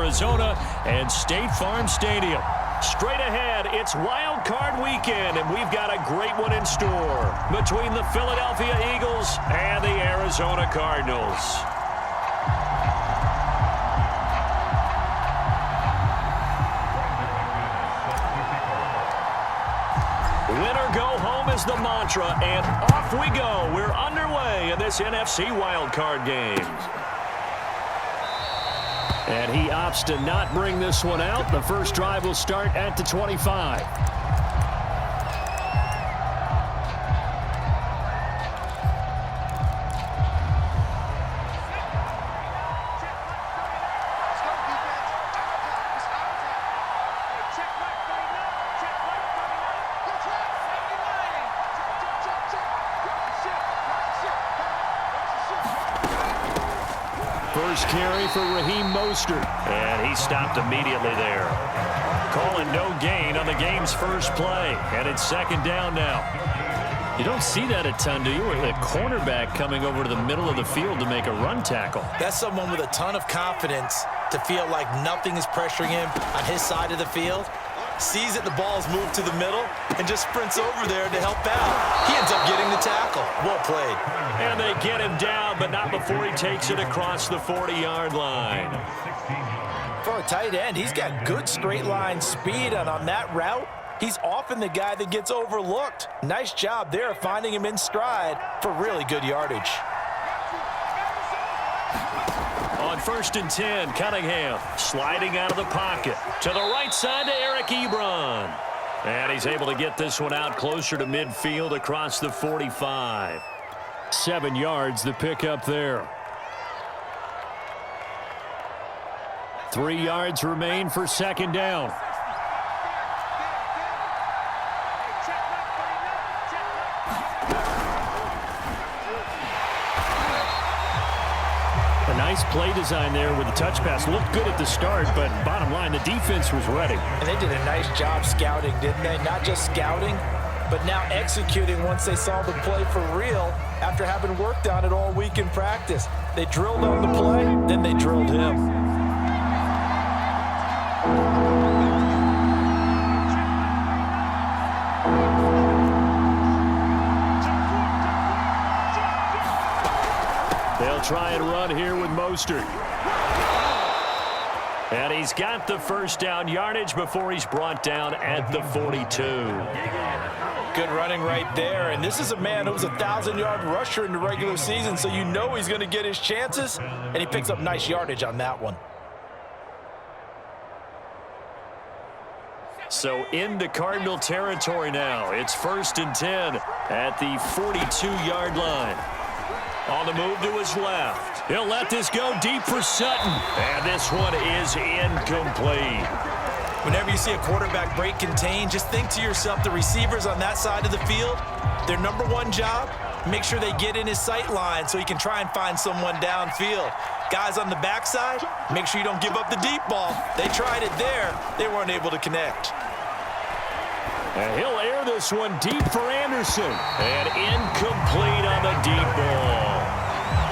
Arizona and State Farm Stadium. Straight ahead, it's Wild Card Weekend, and we've got a great one in store between the Philadelphia Eagles and the Arizona Cardinals. Winner go home is the mantra, and off we go. We're underway in this NFC wildcard game. And he opts to not bring this one out. The first drive will start at the 25. First carry for Raheem Mostert. And he stopped immediately there. Calling no gain on the game's first play. And it's second down now. You don't see that a ton, do you? A cornerback coming over to the middle of the field to make a run tackle. That's someone with a ton of confidence to feel like nothing is pressuring him on his side of the field. Sees that the ball's moved to the middle and just sprints over there to help out. He ends up getting the tackle. Well played. And they get him down, but not before he takes it across the 40-yard line. For a tight end, he's got good straight line speed, and on that route, he's often the guy that gets overlooked. Nice job there finding him in stride for really good yardage. On 1st and 10, Cunningham sliding out of the pocket to the right side to Eric Ebron. And he's able to get this one out closer to midfield across the 45. 7 yards the pickup there. 3 yards remain for second down. Nice play design there with the touch pass. Looked good at the start, but bottom line, the defense was ready. And they did a nice job scouting, didn't they? Not just scouting, but now executing once they saw the play for real after having worked on it all week in practice. They drilled on the play, then they drilled him. They'll try and run here with Mostert. And he's got the first down yardage before he's brought down at the 42. Good running right there. And this is a man who was a 1,000-yard rusher in the regular season, so you know he's going to get his chances. And he picks up nice yardage on that one. So into Cardinal territory now. It's 1st and 10 at the 42-yard line. On the move to his left. He'll let this go deep for Sutton. And this one is incomplete. Whenever you see a quarterback break contain, just think to yourself, the receivers on that side of the field, their number one job, make sure they get in his sight line so he can try and find someone downfield. Guys on the backside, make sure you don't give up the deep ball. They tried it there. They weren't able to connect. And he'll air this one deep for Anderson. And incomplete on the deep ball.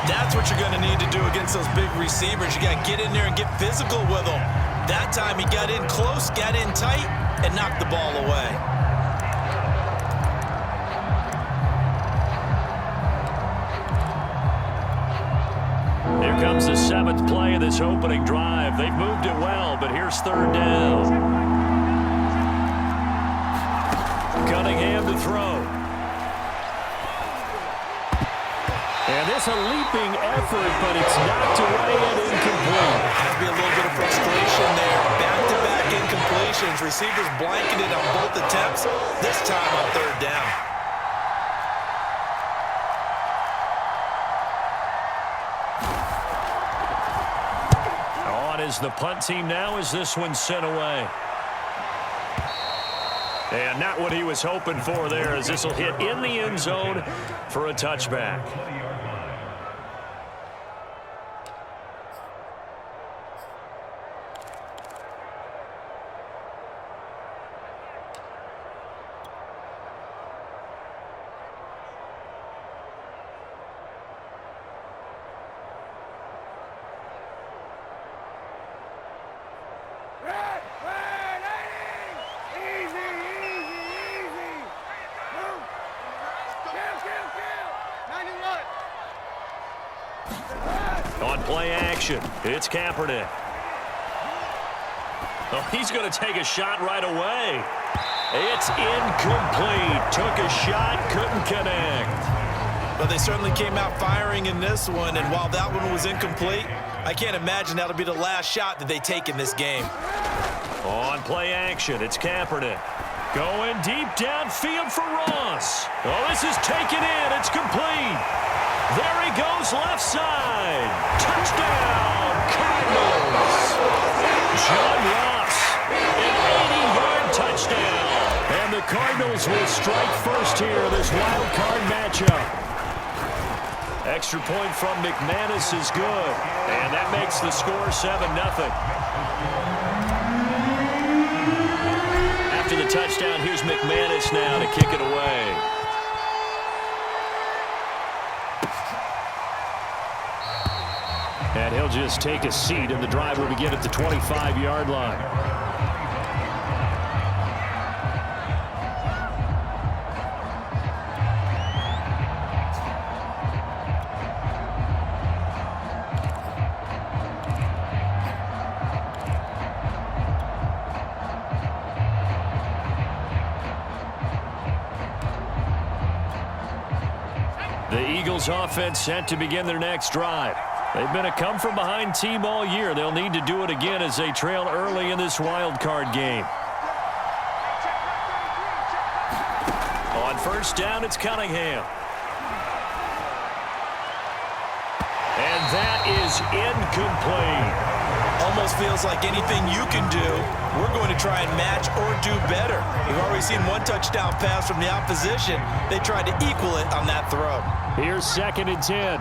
That's what you're going to need to do against those big receivers. You got to get in there and get physical with them. That time he got in close, got in tight, and knocked the ball away. Here comes the 7th play of this opening drive. They've moved it well, but here's 3rd down. Cunningham to throw. And this a leaping effort, but it's knocked away and incomplete. Has to be a little bit of frustration there. Back-to-back incompletions. Receivers blanketed on both attempts, this time on 3rd down. On is the punt team now as this one's sent away. And not what he was hoping for there, as this will hit in the end zone for a touchback. play action. It's Kaepernick. Oh, he's going to take a shot right away. It's incomplete. Took a shot, couldn't connect. Well, they certainly came out firing in this one, and while that one was incomplete, I can't imagine that'll be the last shot that they take in this game. On play action, it's Kaepernick. Going deep downfield for Ross. Oh, this is taken in. It's complete. There he goes, left side. Touchdown, Cardinals. John Ross, an 80-yard touchdown. And the Cardinals will strike first here, this wild card matchup. Extra point from McManus is good. And that makes the score 7-0. After the touchdown, here's McManus now to kick it away. And he'll just take a seat, and the drive will begin at the 25-yard line. The Eagles offense set to begin their next drive. They've been a come-from-behind team all year. They'll need to do it again as they trail early in this wild card game. On first down, it's Cunningham. And that is incomplete. Almost feels like anything you can do, we're going to try and match or do better. We've already seen one touchdown pass from the opposition. They tried to equal it on that throw. Here's 2nd and 10.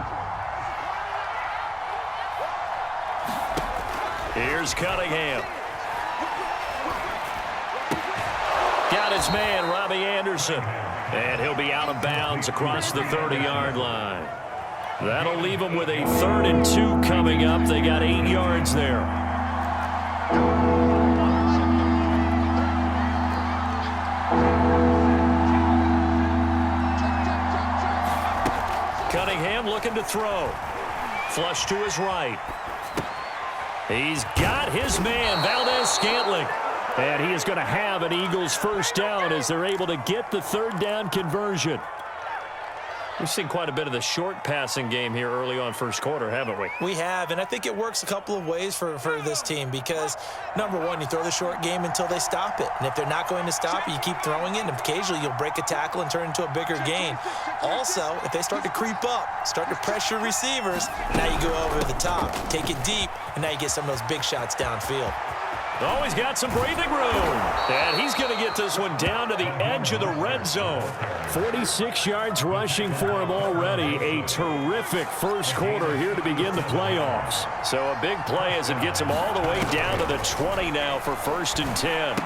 Here's Cunningham. Got his man, Robbie Anderson. And he'll be out of bounds across the 30-yard line. That'll leave them with a 3rd and 2 coming up. They got 8 yards there. Cunningham looking to throw. Flush to his right. He's got his man, Valdez-Scantling. And he is going to have an Eagles first down as they're able to get the 3rd down conversion. We've seen quite a bit of the short passing game here early on first quarter, haven't we? We have, and I think it works a couple of ways for this team because, number one, you throw the short game until they stop it. And if they're not going to stop it, you keep throwing it, and occasionally you'll break a tackle and turn into a bigger gain. Also, if they start to creep up, start to pressure receivers, now you go over the top, take it deep, and now you get some of those big shots downfield. Oh, he's got some breathing room. And he's going to get this one down to the edge of the red zone. 46 yards rushing for him already. A terrific first quarter here to begin the playoffs. So a big play as it gets him all the way down to the 20 now for 1st and 10.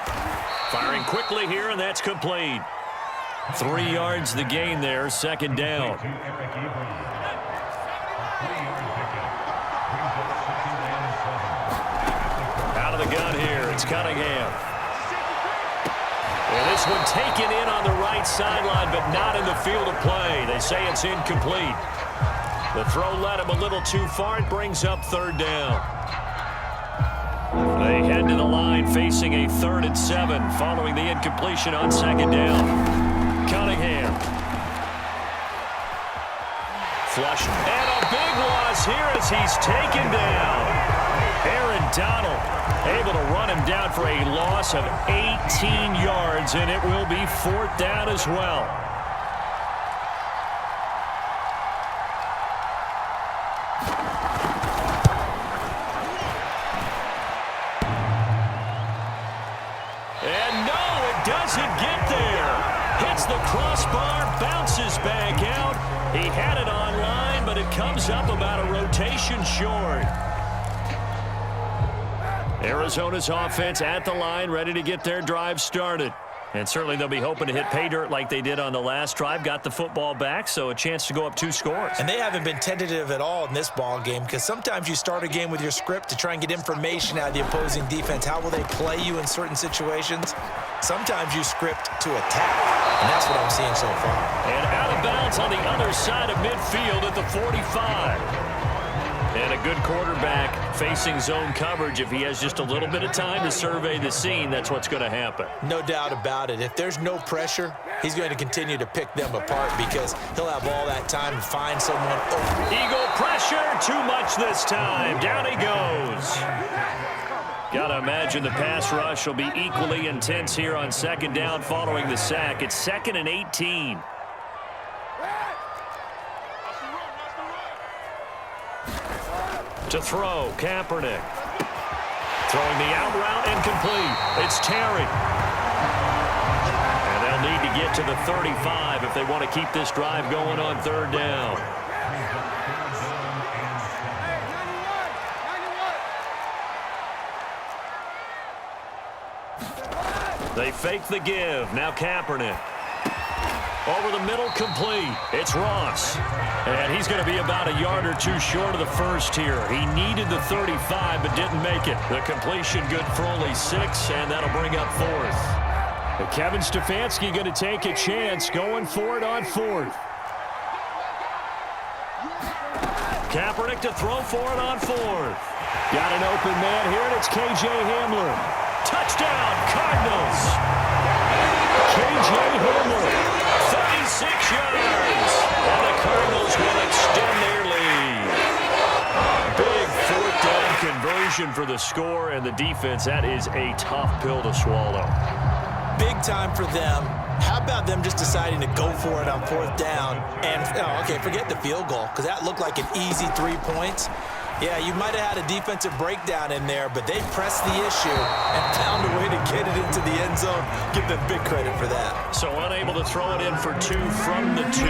Firing quickly here, and that's complete. 3 yards the gain there, 2nd down. The gun here, it's Cunningham. And this one taken in on the right sideline, but not in the field of play. They say it's incomplete. The throw led him a little too far. It brings up 3rd down. They head to the line facing a 3rd and 7 following the incompletion on 2nd down. Cunningham. Flush. And a big loss here as he's taken down. Aaron Donald able to run him down for a loss of 18 yards, and it will be 4th down as well. And no, it doesn't get there. Hits the crossbar, bounces back out. He had it on line, but it comes up about a rotation short. Arizona's offense at the line, ready to get their drive started. And certainly they'll be hoping to hit pay dirt like they did on the last drive. Got the football back, so a chance to go up 2 scores. And they haven't been tentative at all in this ball game because sometimes you start a game with your script to try and get information out of the opposing defense. How will they play you in certain situations? Sometimes you script to attack, and that's what I'm seeing so far. And out of bounds on the other side of midfield at the 45. And a good quarterback facing zone coverage. If he has just a little bit of time to survey the scene, that's what's going to happen. No doubt about it. If there's no pressure, he's going to continue to pick them apart because he'll have all that time to find someone open. Eagle pressure, too much this time. Down he goes. Got to imagine the pass rush will be equally intense here on second down following the sack. It's 2nd and 18. To throw, Kaepernick. Throwing the out route incomplete. It's Terry. And they'll need to get to the 35 if they want to keep this drive going on 3rd down. They fake the give. Now Kaepernick. Over the middle, complete. It's Ross. And he's going to be about a yard or two short of the first here. He needed the 35, but didn't make it. The completion good for only 6, and that'll bring up 4th. But Kevin Stefanski going to take a chance going for it on 4th. Kaepernick to throw for it on 4th. Got an open man here, and it's K.J. Hamler. Touchdown, Cardinals. K.J. Hamler. 36 yards, and the Cardinals will extend their lead. Big 4th down conversion for the score, and the defense, that is a tough pill to swallow. Big time for them. How about them just deciding to go for it on 4th down? And, okay, forget the field goal, because that looked like an easy 3 points. Yeah, you might have had a defensive breakdown in there, but they pressed the issue and found a way to get it into the end zone. Give them big credit for that. So unable to throw it in for 2 from the 2.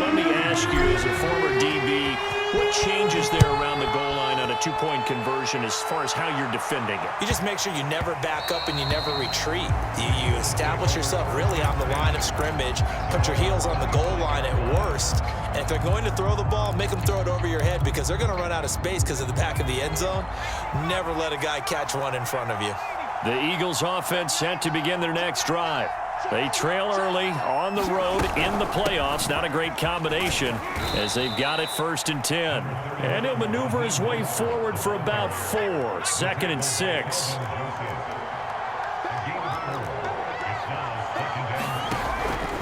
Let me ask you, as a former DB, what changes there around the goal line on a 2-point conversion as far as how you're defending it? You just make sure you never back up and you never retreat. You establish yourself really on the line of scrimmage, put your heels on the goal line at worst, and if they're going to throw the ball, make them throw it over your head because they're going to run out of space because of the back of the end zone. Never let a guy catch one in front of you. The Eagles offense set to begin their next drive. They trail early on the road in the playoffs. Not a great combination as they've got it 1st and 10. And he'll maneuver his way forward for about 4. 2nd and 6.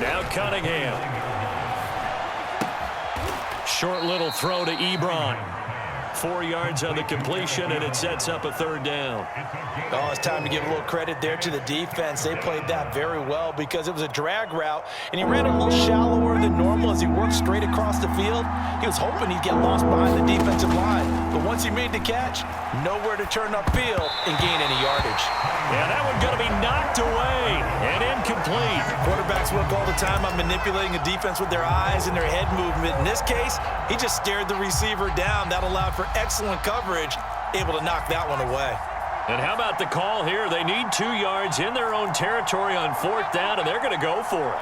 Now Cunningham. Short little throw to Ebron. 4 yards on the completion, and it sets up a 3rd down. Oh, it's time to give a little credit there to the defense. They played that very well because it was a drag route, and he ran a little shallower than normal as he worked straight across the field. He was hoping he'd get lost behind the defensive line, but once he made the catch, nowhere to turn upfield and gain any yardage. Yeah, that one's going to be knocked away and incomplete. Quarterbacks work all the time on manipulating a defense with their eyes and their head movement. In this case, he just stared the receiver down. That allowed for excellent coverage, able to knock that one away. And how about the call here? They need 2 yards in their own territory on 4th down, and they're going to go for it.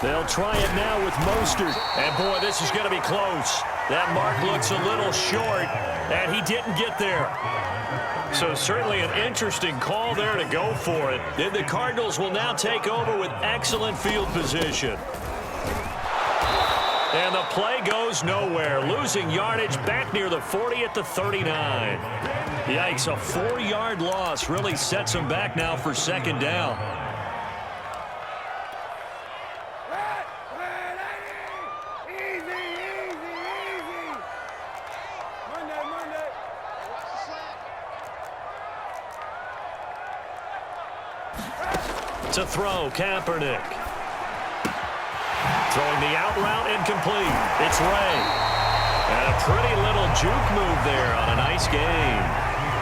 They'll try it now with Mostert. And, boy, this is going to be close. That mark looks a little short, and he didn't get there. So certainly an interesting call there to go for it. Then the Cardinals will now take over with excellent field position. And the play goes nowhere. Losing yardage back near the 40 at the 39. Yikes, a 4-yard loss really sets them back now for 2nd down. To throw, Kaepernick. Throwing the out route incomplete. It's Ray. And a pretty little juke move there on a nice game.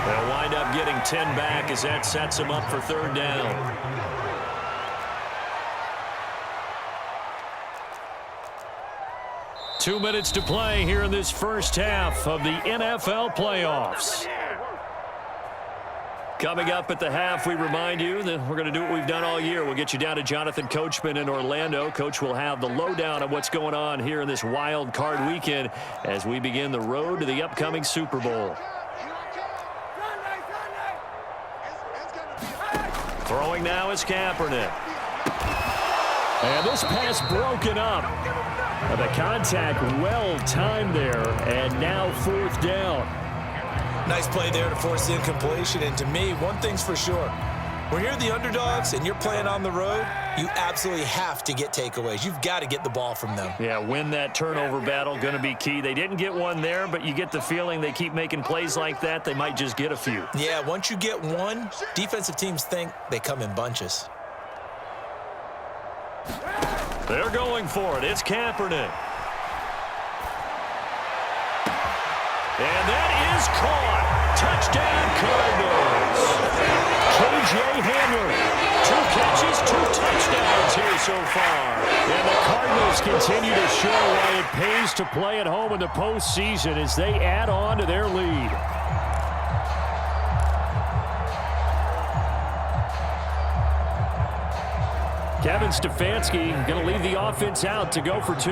They'll wind up getting 10 back as that sets them up for 3rd down. Two minutes to play here in this first half of the NFL playoffs. Coming up at the half, we remind you that we're going to do what we've done all year. We'll get you down to Jonathan Coachman in Orlando. Coach will have the lowdown of what's going on here in this wild card weekend as we begin the road to the upcoming Super Bowl. Throwing now is Kaepernick. And this pass broken up. The contact well timed there, and now 4th down. Nice play there to force the incompletion. And to me, one thing's for sure. When you're the underdogs and you're playing on the road, you absolutely have to get takeaways. You've got to get the ball from them. Yeah, win that turnover battle, going to be key. They didn't get one there, but you get the feeling they keep making plays like that, they might just get a few. Yeah, once you get one, defensive teams think they come in bunches. They're going for it. It's Kaepernick. And that is caught. Touchdown, Cardinals. KJ Hamler. 2 catches, 2 touchdowns here so far. And the Cardinals continue to show why it pays to play at home in the postseason as they add on to their lead. Kevin Stefanski going to leave the offense out to go for 2.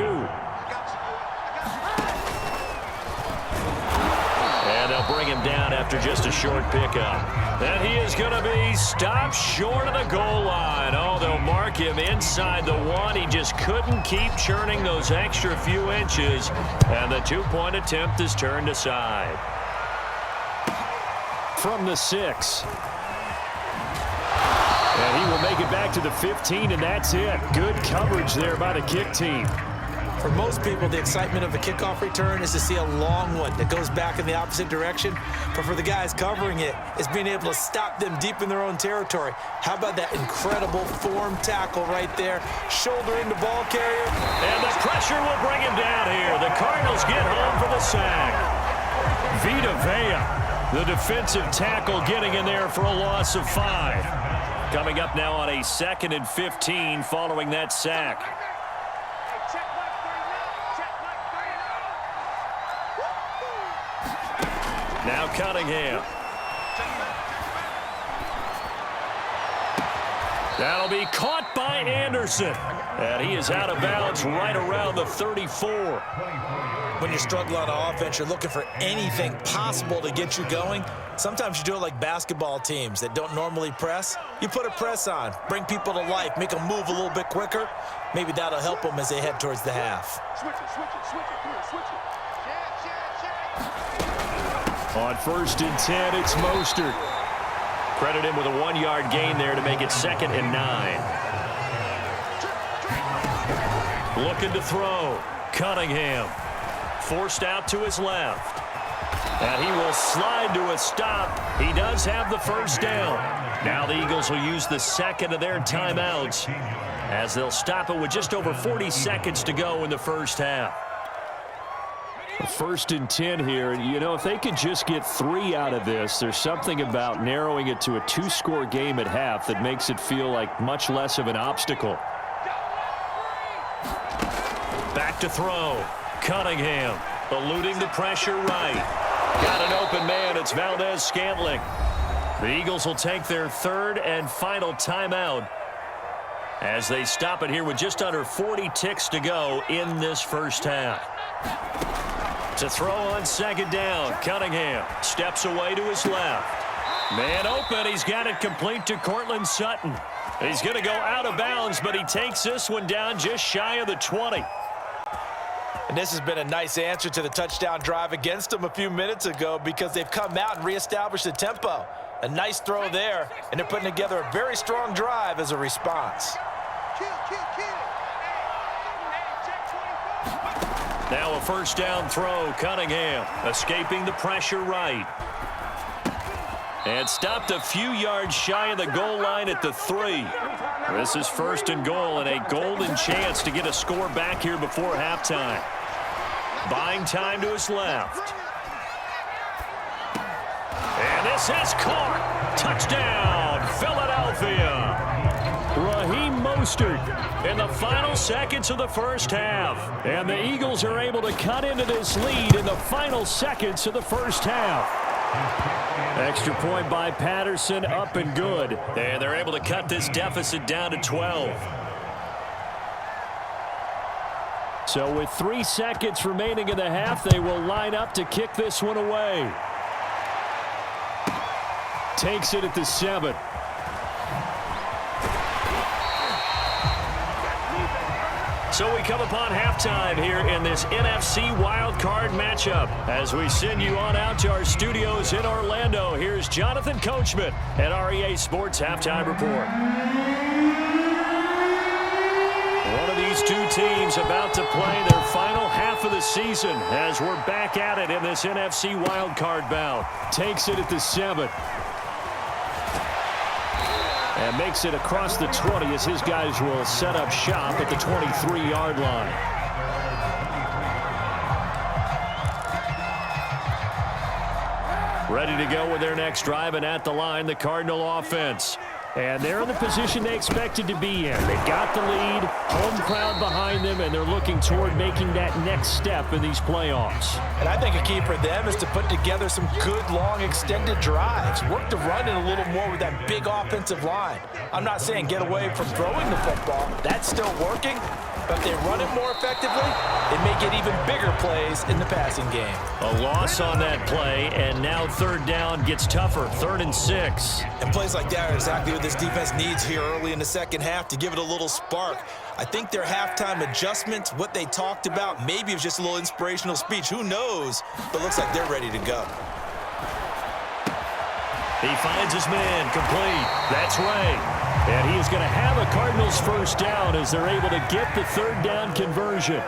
And they'll bring him down after just a short pickup. And he is going to be stopped short of the goal line. Oh, they'll mark him inside the 1. He just couldn't keep churning those extra few inches. And the 2-point attempt is turned aside. From the 6. And he will make it back to the 15, and that's it. Good coverage there by the kick team. For most people, the excitement of a kickoff return is to see a long one that goes back in the opposite direction. But for the guys covering it, it's being able to stop them deep in their own territory. How about that incredible form tackle right there? Shoulder into ball carrier. And the pressure will bring him down here. The Cardinals get home for the sack. Vita Vea, the defensive tackle, getting in there for a loss of 5. Coming up now on a 2nd and 15 following that sack. Now Cunningham. That'll be caught by Anderson. And he is out of bounds right around the 34. When you're struggling on offense, you're looking for anything possible to get you going. Sometimes you do it like basketball teams that don't normally press. You put a press on, bring people to life, make them move a little bit quicker. Maybe that'll help them as they head towards the half. On 1st and 10, it's Mostert. Credit him with a 1-yard gain there to make it 2nd and 9. Looking to throw. Cunningham. Forced out to his left. And he will slide to a stop. He does have the 1st down. Now the Eagles will use the 2nd of their timeouts as they'll stop it with just over 40 seconds to go in the 1st half. 1st and 10 here. You know, if they could just get 3 out of this, there's something about narrowing it to a 2-score game at half that makes it feel like much less of an obstacle. Back to throw. Cunningham eluding the pressure right. Got an open man. It's Valdez-Scantling. The Eagles will take their 3rd and final timeout as they stop it here with just under 40 ticks to go in this 1st half. To throw on 2nd down. Cunningham steps away to his left. Man open. He's got it complete to Cortland Sutton. He's going to go out of bounds, but he takes this one down just shy of the 20. And this has been a nice answer to the touchdown drive against them a few minutes ago because they've come out and reestablished the tempo. A nice throw there, and they're putting together a very strong drive as a response. Now a 1st down throw. Cunningham escaping the pressure right. And stopped a few yards shy of the goal line at the 3. This is 1st and goal and a golden chance to get a score back here before halftime. Buying time to his left. And this is caught. Touchdown, Philadelphia. Raheem Mostert in the final seconds of the 1st half. And the Eagles are able to cut into this lead in the final seconds of the 1st half. Extra point by Patterson, up and good. And they're able to cut this deficit down to 12. So with 3 seconds remaining in the half, they will line up to kick this one away. Takes it at the 7. So we come upon halftime here in this NFC Wildcard matchup. As we send you on out to our studios in Orlando, here's Jonathan Coachman at REA Sports Halftime Report. One of these two teams about to play their final half of the season as we're back at it in this NFC Wildcard bout. Takes it at the 7. And makes it across the 20 as his guys will set up shop at the 23-yard line. Ready to go with their next drive, and at the line, the Cardinal offense. And they're in the position they expected to be in. They've got the lead, home crowd behind them, and they're looking toward making that next step in these playoffs. And I think a key for them is to put together some good, long, extended drives. Work the run in a little more with that big offensive line. I'm not saying get away from throwing the football. That's still working. But if they run it more effectively, they may get even bigger plays in the passing game. A loss on that play, and now third down gets tougher, 3rd and 6. And plays like that are exactly what this defense needs here early in the second half to give it a little spark. I think their halftime adjustments, what they talked about, maybe it was just a little inspirational speech. Who knows? But it looks like they're ready to go. He finds his man complete. That's Ray. And he is going to have a Cardinals first down as they're able to get the third down conversion.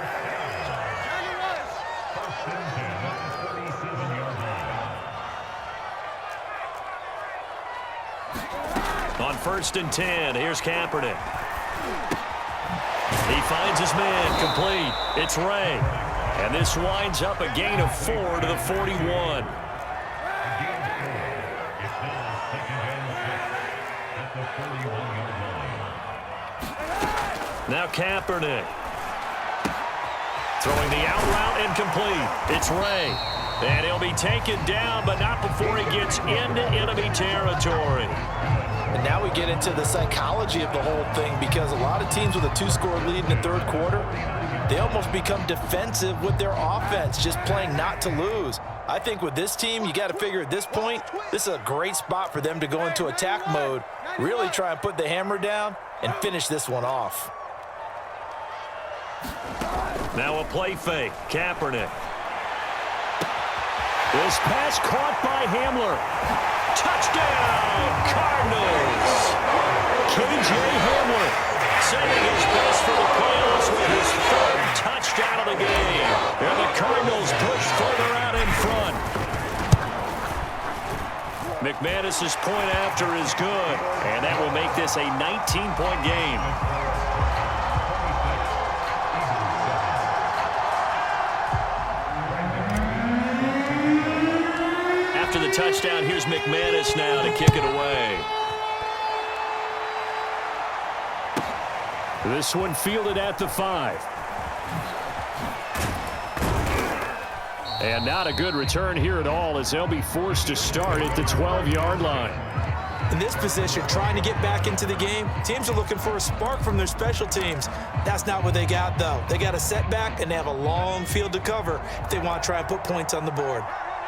On 1st and 10, here's Kaepernick. He finds his man complete. It's Ray. And this winds up a gain of 4 to the 41. Now Kaepernick. Throwing the out route incomplete. It's Ray. And he'll be taken down, but not before he gets into enemy territory. And now we get into the psychology of the whole thing, because a lot of teams with a 2-score lead in the third quarter, they almost become defensive with their offense, just playing not to lose. I think with this team, you got to figure at this point, this is a great spot for them to go into attack mode, really try and put the hammer down and finish this one off. Now a play fake. Kaepernick. This pass caught by Hamler. Touchdown, Cardinals. KJ Hamler sending his best for the playoffs with his 3rd touchdown of the game. And the Cardinals push further out in front. McManus's point after is good, and that will make this a 19-point game. After the touchdown, here's McManus now to kick it away. This one fielded at the 5. And not a good return here at all, as they'll be forced to start at the 12-yard line. In this position, trying to get back into the game, teams are looking for a spark from their special teams. That's not what they got, though. They got a setback, and they have a long field to cover if they want to try and put points on the board.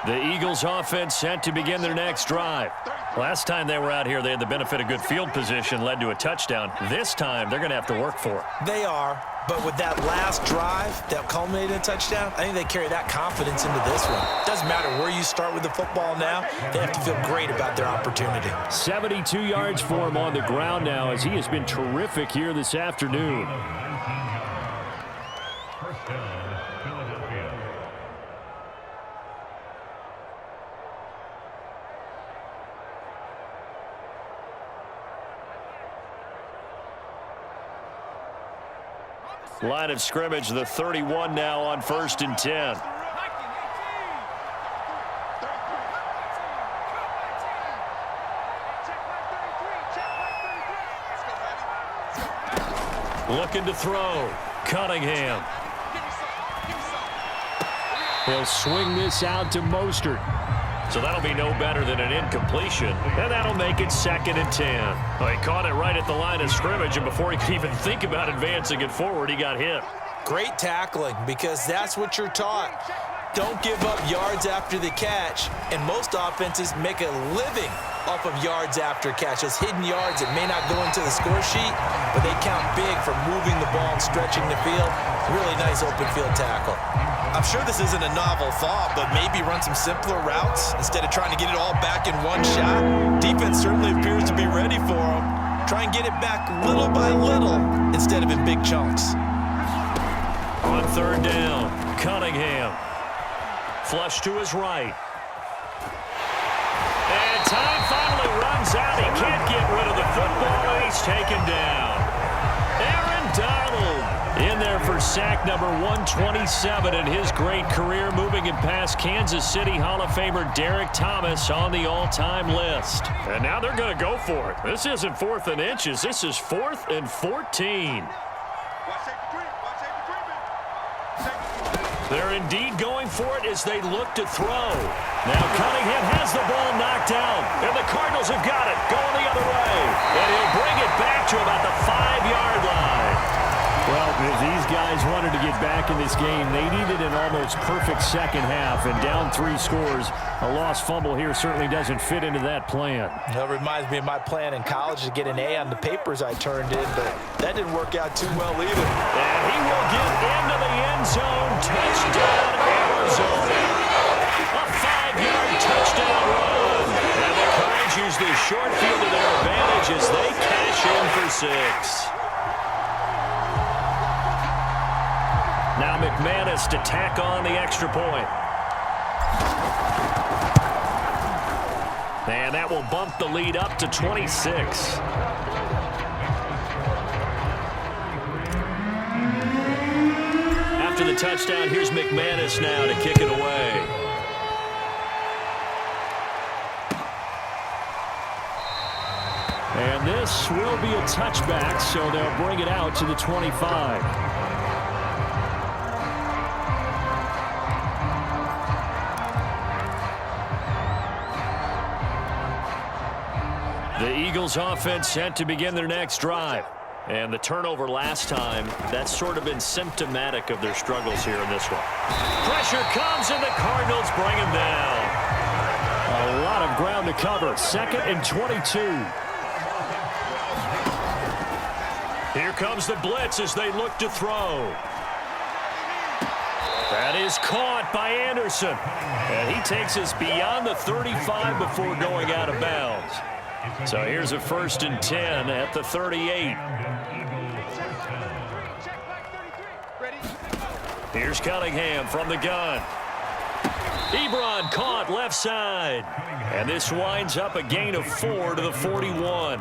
The Eagles offense set to begin their next drive. Last time they were out here, they had the benefit of good field position, led to a touchdown. This time, they're going to have to work for it. They are, but with that last drive that culminated in a touchdown, I think they carry that confidence into this one. Doesn't matter where you start with the football now, they have to feel great about their opportunity. 72 yards for him on the ground now, as he has been terrific here this afternoon. Line of scrimmage, the 31 now on 1st and 10. Looking to throw. Cunningham. He'll swing this out to Mostert. So that'll be no better than an incompletion, and that'll make it 2nd and 10. Well, he caught it right at the line of scrimmage, and before he could even think about advancing it forward, he got hit. Great tackling, because that's what you're taught. Don't give up yards after the catch, and most offenses make a living off of yards after catch. Those hidden yards that may not go into the score sheet, but they count big for moving the ball and stretching the field. Really nice open field tackle. I'm sure this isn't a novel thought, but maybe run some simpler routes instead of trying to get it all back in one shot. Defense certainly appears to be ready for him. Try and get it back little by little instead of in big chunks. On third down, Cunningham. Flush to his right. And time finally runs out. He can't get rid of the football, and he's taken down. Aaron Donald in there for sack number 127 in his great career, moving it past Kansas City Hall of Famer Derek Thomas on the all-time list. And now they're going to go for it. This isn't 4th and inches. This is 4th and 14. They're indeed going for it as they look to throw. Now Cunningham has the ball knocked down, and the Cardinals have got it going the other way. And he'll bring it back to about the 5-yard line. Well, these guys wanted to get back in this game. They needed an almost perfect second half, and down 3 scores. A lost fumble here certainly doesn't fit into that plan. That reminds me of my plan in college to get an A on the papers I turned in, but that didn't work out too well either. And he will get into the end zone. Touchdown, Arizona. A 5-yard touchdown run. And the Cards use the short field to their advantage as they cash in for 6. Now McManus to tack on the extra point. And that will bump the lead up to 26. After the touchdown, here's McManus now to kick it away. And this will be a touchback, so they'll bring it out to the 25. The Eagles offense set to begin their next drive. And the turnover last time, that's sort of been symptomatic of their struggles here in this one. Pressure comes, and the Cardinals bring him down. A lot of ground to cover. 2nd and 22. Here comes the blitz as they look to throw. That is caught by Anderson. And he takes us beyond the 35 before going out of bounds. So here's a 1st and 10 at the 38. Here's Cunningham from the gun. Ebron caught left side. And this winds up a gain of 4 to the 41.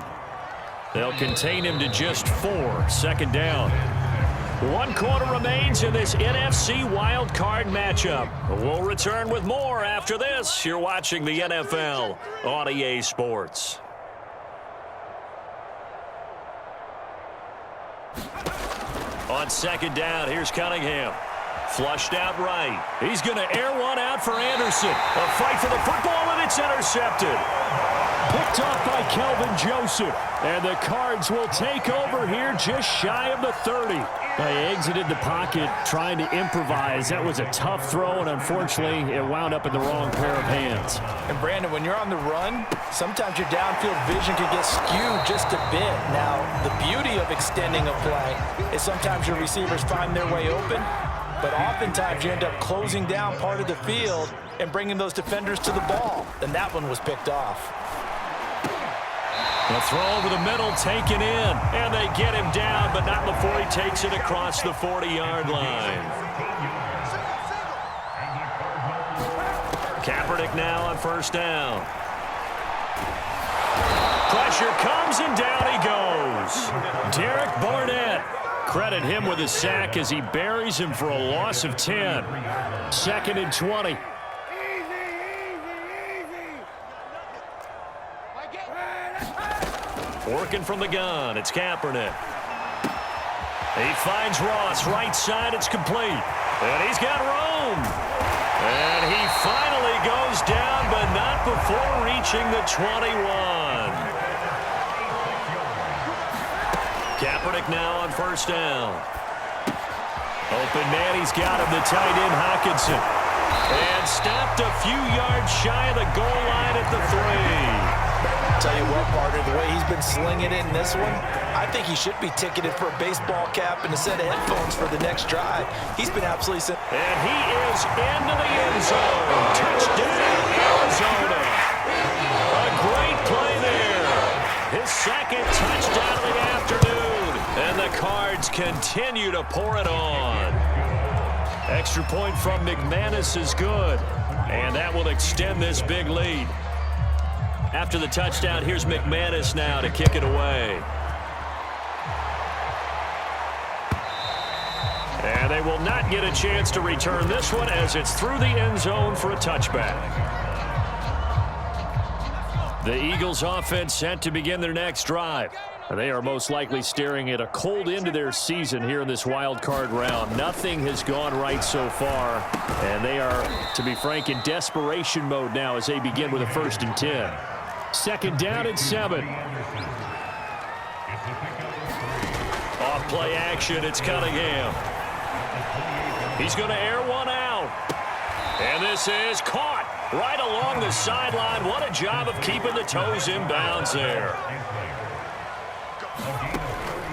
They'll contain him to just 4. 2nd down. 1 quarter remains in this NFC Wildcard matchup. We'll return with more after this. You're watching the NFL on EA Sports. On 2nd down, here's Cunningham. Flushed out right. He's going to air one out for Anderson. A fight for the football, and it's intercepted. Picked off by Kelvin Joseph. And the Cards will take over here just shy of the 30. They exited the pocket trying to improvise. That was a tough throw, and unfortunately, it wound up in the wrong pair of hands. And Brandon, when you're on the run, sometimes your downfield vision can get skewed just a bit. Now, the beauty of extending a play is sometimes your receivers find their way open, but oftentimes you end up closing down part of the field and bringing those defenders to the ball. And that one was picked off. The throw over the middle taken in, and they get him down, but not before he takes it across the 40-yard line. Kaepernick now on 1st down. Pressure comes, and down he goes. Derek Barnett. Credit him with a sack as he buries him for a loss of 10. 2nd and 20. Working from the gun, it's Kaepernick. He finds Ross, right side, it's complete. And he's got room. And he finally goes down, but not before reaching the 21. Kaepernick now on 1st down. Open man, he's got him, the tight end Hockenson. And stopped a few yards shy of the goal line at the 3. tell you what, partner, the way he's been slinging it in this one, I think he should be ticketed for a baseball cap and a set of headphones for the next drive. He's been absolutely... And he is into the end zone. Touchdown, Arizona. A great play there. His second touchdown of the afternoon. And the Cards continue to pour it on. Extra point from McManus is good. And that will extend this big lead. After the touchdown, here's McManus now to kick it away. And they will not get a chance to return this one as it's through the end zone for a touchback. The Eagles offense set to begin their next drive. They are most likely staring at a cold end to their season here in this wild card round. Nothing has gone right so far, and they are, to be frank, in desperation mode now as they begin with a 1st and 10. 2nd down and 7. Off play action, it's Cunningham. He's going to air one out. And this is caught right along the sideline. What a job of keeping the toes in bounds there.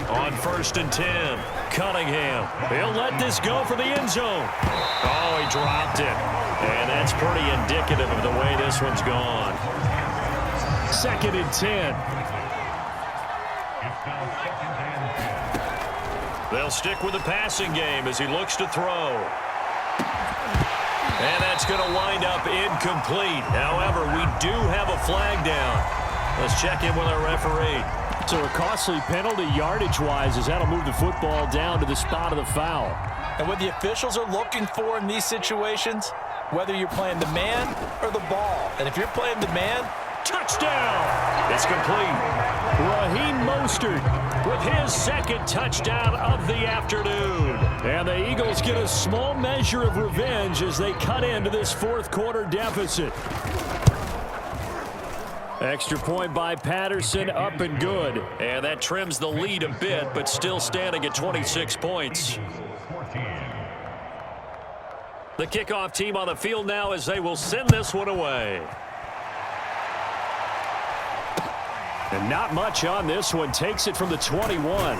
On 1st and 10, Cunningham. He'll let this go for the end zone. Oh, he dropped it. And that's pretty indicative of the way this one's gone. 2nd and 10. They'll stick with the passing game as he looks to throw. And that's going to wind up incomplete. However, we do have a flag down. Let's check in with our referee. So a costly penalty yardage-wise as that'll move the football down to the spot of the foul. And what the officials are looking for in these situations, whether you're playing the man or the ball. And if you're playing the man, touchdown! It's complete. Raheem Mostert with his 2nd touchdown of the afternoon. And the Eagles get a small measure of revenge as they cut into this 4th quarter deficit. Extra point by Patterson, up and good. And that trims the lead a bit, but still standing at 26 points. The kickoff team on the field now as they will send this one away. And not much on this one. Takes it from the 21.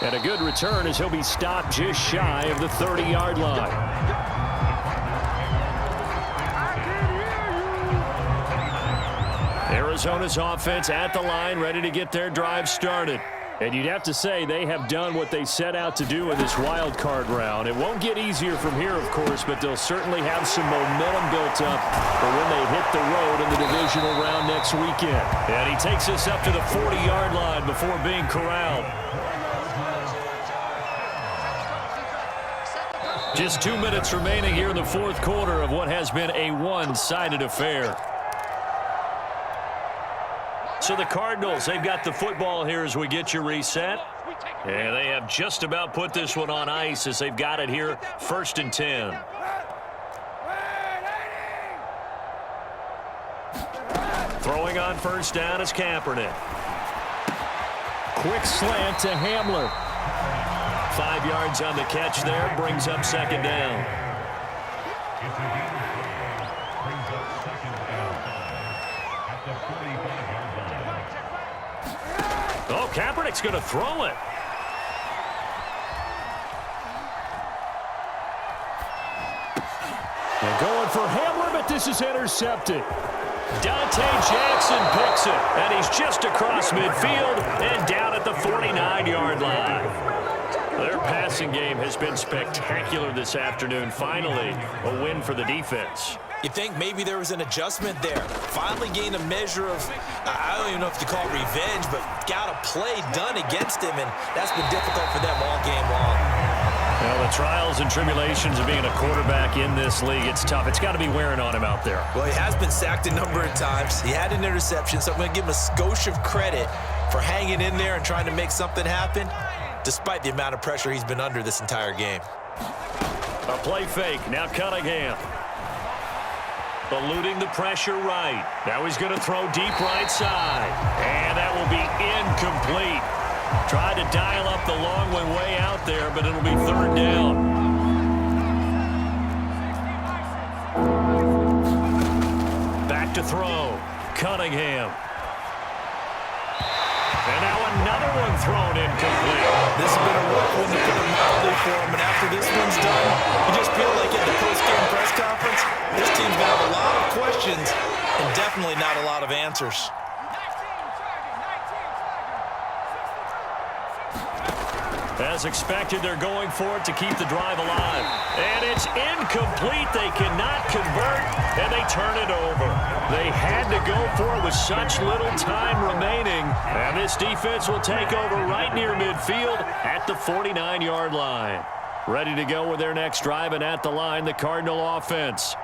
And a good return as he'll be stopped just shy of the 30-yard line. Arizona's offense at the line, ready to get their drive started. And you'd have to say they have done what they set out to do in this wild card round. It won't get easier from here, of course, but they'll certainly have some momentum built up for when they hit the road in the divisional round next weekend. And he takes us up to the 40-yard line before being corralled. Just 2 minutes remaining here in the 4th quarter of what has been a one-sided affair. So the Cardinals, they've got the football here as we get you reset. And they have just about put this one on ice as they've got it here, 1st and 10. Throwing on 1st down is Kaepernick. Quick slant to Hamler. 5 yards on the catch there, brings up 2nd down. Oh, Kaepernick's going to throw it. And going for Hamler, but this is intercepted. Dante Jackson picks it, and he's just across midfield and down at the 49-yard line. Their passing game has been spectacular this afternoon. Finally, a win for the defense. You think maybe there was an adjustment there. Finally gained a measure of, I don't even know if you call it revenge, but got a play done against him, and that's been difficult for them all game long. Well, the trials and tribulations of being a quarterback in this league, it's tough. It's got to be wearing on him out there. Well, he has been sacked a number of times. He had an interception, so I'm going to give him a skosh of credit for hanging in there and trying to make something happen, despite the amount of pressure he's been under this entire game. A play fake. Now Cunningham. Eluding the pressure right. Now he's going to throw deep right side. And that will be incomplete. Tried to dial up the long one way out there, but it'll be 3rd down. Back to throw. Cunningham. And now another one thrown incomplete. This has been a rough one to put it mildly for him, and after this one's done, you just feel like at the post-game press conference, this team's going to have a lot of questions and definitely not a lot of answers. As expected, they're going for it to keep the drive alive. And it's incomplete. They cannot convert, and they turn it over. They had to go for it with such little time remaining. And this defense will take over right near midfield at the 49-yard line. Ready to go with their next drive, and at the line, the Cardinal offense.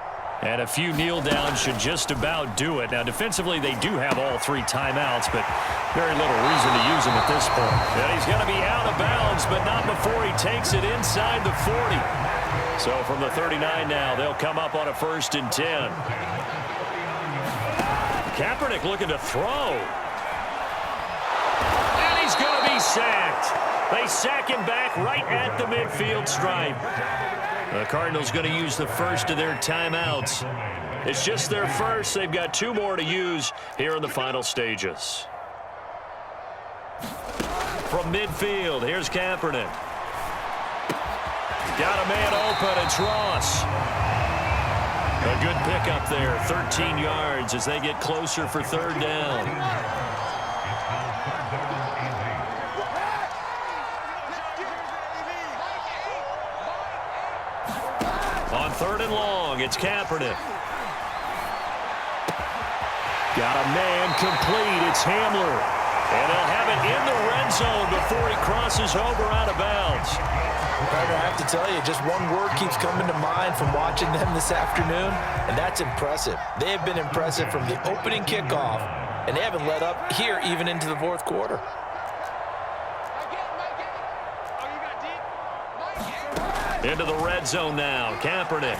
And a few kneel downs should just about do it. Now, defensively, they do have all 3 timeouts, but very little reason to use them at this point. And he's going to be out of bounds, but not before he takes it inside the 40. So from the 39 now, they'll come up on a 1st and 10. Kaepernick looking to throw. And he's going to be sacked. They sack him back right at the midfield stripe. The Cardinals going to use the first of their timeouts. It's just their first. They've got 2 more to use here in the final stages. From midfield, here's Kaepernick. Got a man open. It's Ross. A good pickup there. 13 yards as they get closer for 3rd down. On 3rd and long, it's Kaepernick. Got a man complete. It's Hamler. And they'll have it in the red zone before he crosses over out of bounds. Carter, I have to tell you, just one word keeps coming to mind from watching them this afternoon, and that's impressive. They have been impressive from the opening kickoff, and they haven't let up here even into the 4th quarter. Into the red zone now. Kaepernick.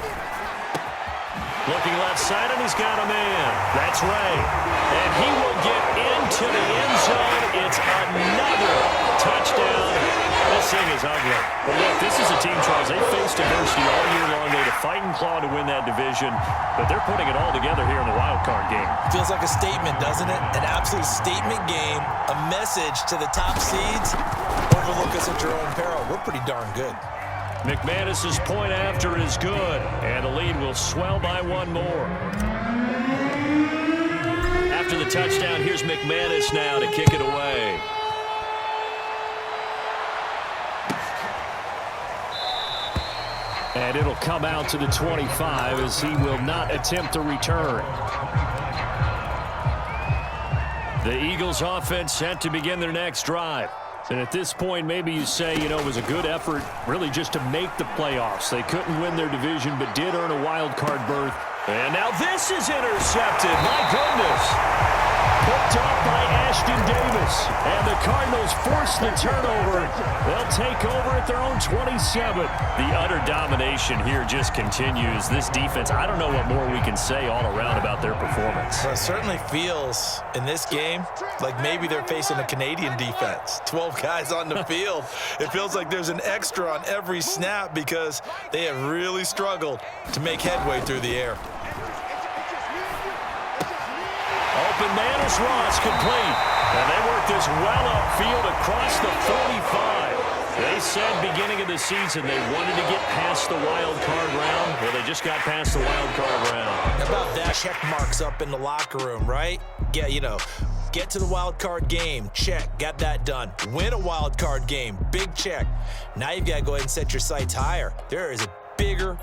Looking left side, and he's got a man. That's Ray. And he will get into the end zone. It's another touchdown. This thing is ugly. But look, this is a team, Charles. They faced adversity all year long. They had to fight and claw to win that division. But they're putting it all together here in the wild card game. Feels like a statement, doesn't it? An absolute statement game. A message to the top seeds. Overlook us at your own peril. We're pretty darn good. McManus's point after is good, and the lead will swell by 1 more. After the touchdown, here's McManus now to kick it away. And it'll come out to the 25 as he will not attempt a return. The Eagles offense set to begin their next drive. And at this point, maybe you say, you know, it was a good effort really just to make the playoffs. They couldn't win their division, but did earn a wild card berth. And now this is intercepted. My goodness. Picked off by Ashton Davis. And the Cardinals force the turnover. They'll take over at their own 27. The utter domination here just continues. This defense, I don't know what more we can say all around about their performance. Well, it certainly feels in this game like maybe they're facing a Canadian defense. 12 guys on the field. It feels like there's an extra on every snap because they have really struggled to make headway through the air. Open man is Ross, complete. And they work this well upfield across the 45. They said beginning of the season they wanted to get past the wild card round. Well, they just got past the wild card round. How about that? Check marks up in the locker room, right? Yeah, you know, get to the wild card game. Check. Got that done. Win a wild card game. Big check. Now you've got to go ahead and set your sights higher. There is a bigger